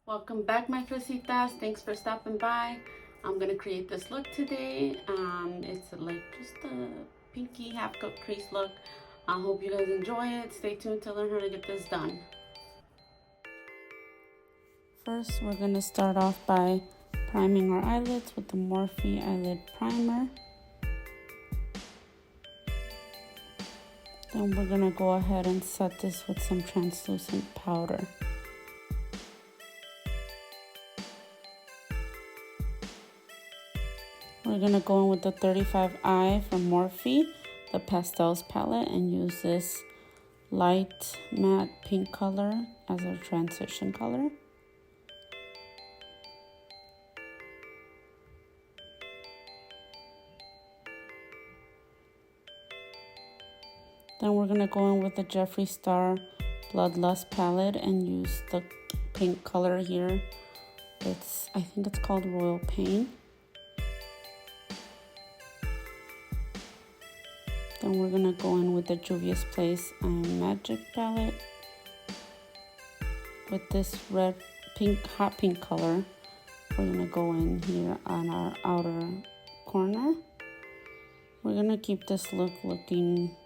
Welcome back, my fresitas. Thanks for stopping by. I'm gonna create this look today. It's like just a pinky half-cut crease look. I hope you guys enjoy it. Stay tuned to learn how to get this done. First, we're gonna start off by priming our eyelids with the Morphe eyelid primer. Then we're gonna go ahead and set this with some translucent powder. We're gonna go in with the 35i from Morphe, the Pastels palette, and use this light matte pink color as our transition color. Then we're gonna go in with the Jeffree Star Bloodlust palette and use the pink color here. I think it's called Royal Pain. Then we're gonna go in with the Juvia's Place Magic palette with this red, pink, hot pink color. We're gonna go in here on our outer corner. We're gonna keep this look looking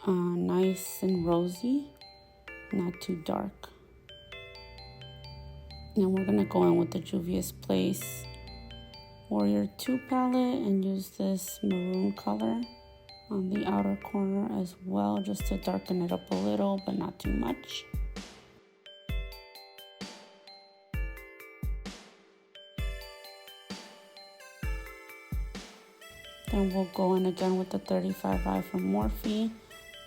nice and rosy, not too dark. Then we're gonna go in with the Juvia's Place Warrior 2 palette and use this maroon color on the outer corner as well, just to darken it up a little, but not too much. Then we'll go in again with the 35i from Morphe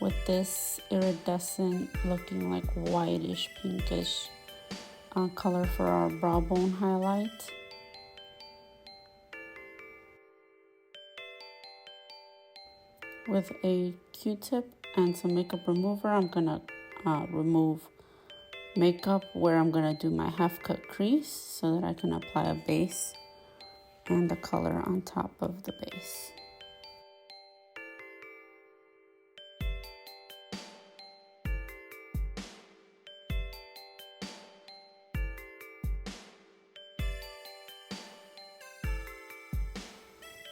with this iridescent looking like whitish pinkish color for our brow bone highlight. With a Q-tip and some makeup remover, I'm gonna remove makeup where I'm gonna do my half cut crease so that I can apply a base and the color on top of the base.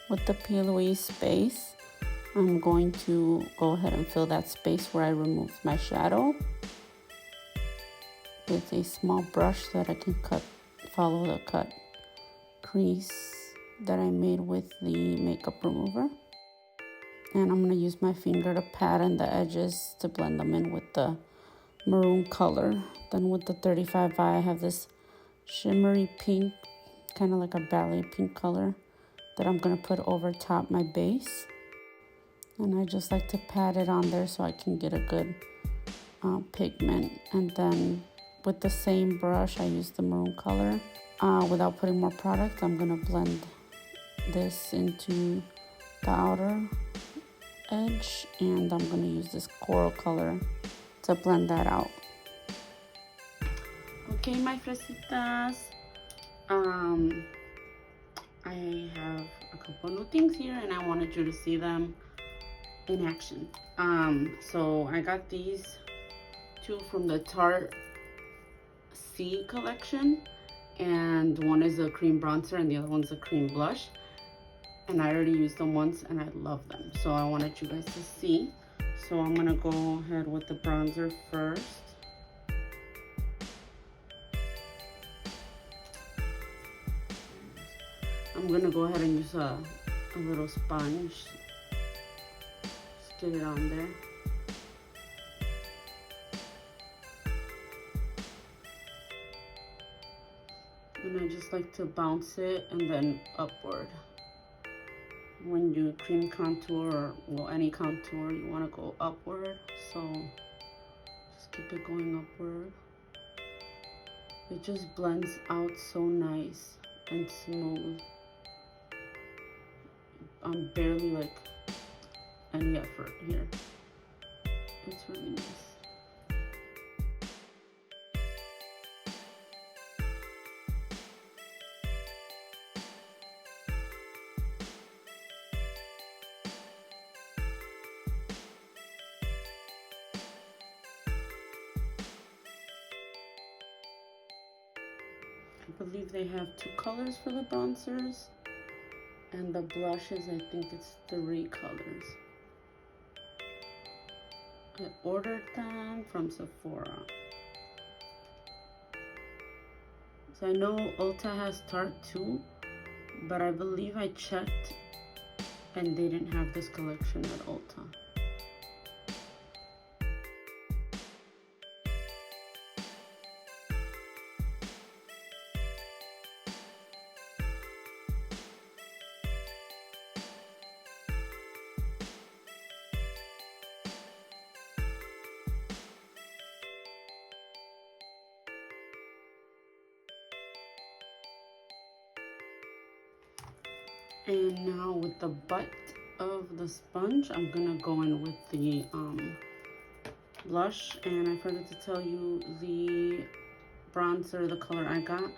With the Peel Louise base, I'm going to go ahead and fill that space where I removed my shadow with a small brush so that I can follow the cut crease that I made with the makeup remover. And I'm going to use my finger to pat in the edges to blend them in with the maroon color. Then with the 35i, I have this shimmery pink, kind of like a ballet pink color that I'm going to put over top my base. And I just like to pat it on there so I can get a good pigment. And then with the same brush, I use the maroon color. Without putting more product, I'm going to blend this into the outer edge. And I'm going to use this coral color to blend that out. Okay, my fresitas. I have a couple new things here and I wanted you to see them in action. So I got these two from the Tarte C collection, and one is a cream bronzer and the other one's a cream blush, and I already used them once and I love them, so I wanted you guys to see. So I'm gonna go ahead with the bronzer first. I'm gonna go ahead and use a little sponge. Just get it on there. And I just like to bounce it and then upward. When you cream contour, or well, any contour, you want to go upward. So just keep it going upward. It just blends out so nice and smooth. I'm barely like any effort here. It's really nice. I believe they have 2 colors for the bronzers. And the blushes, I think it's 3 colors. I ordered them from Sephora. So I know Ulta has Tarte too, but I believe I checked and they didn't have this collection at Ulta. And now with the butt of the sponge, I'm gonna go in with the blush. And I forgot to tell you, the bronzer, the color I got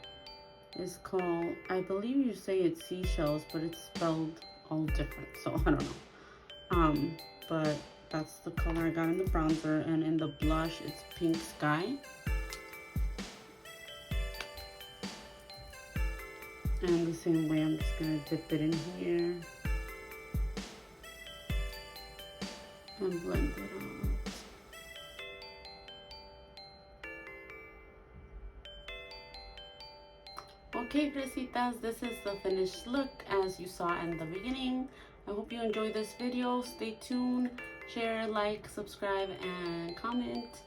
is called, I believe you say it's seashells, but it's spelled all different, so I don't know. But that's the color I got in the bronzer, and in the blush it's Pink Sky. And the same way, I'm just gonna dip it in here and blend it out. Okay, fresitas, this is the finished look as you saw in the beginning. I hope you enjoyed this video. Stay tuned, share, like, subscribe, and comment.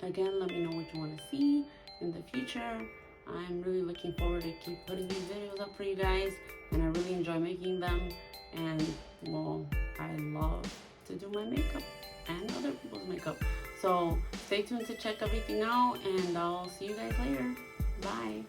Again, let me know what you want to see in the future. I'm really looking forward to keep putting these videos up for you guys, and I really enjoy making them. And well, I love to do my makeup and other people's makeup. So stay tuned to check everything out, and I'll see you guys later. Bye.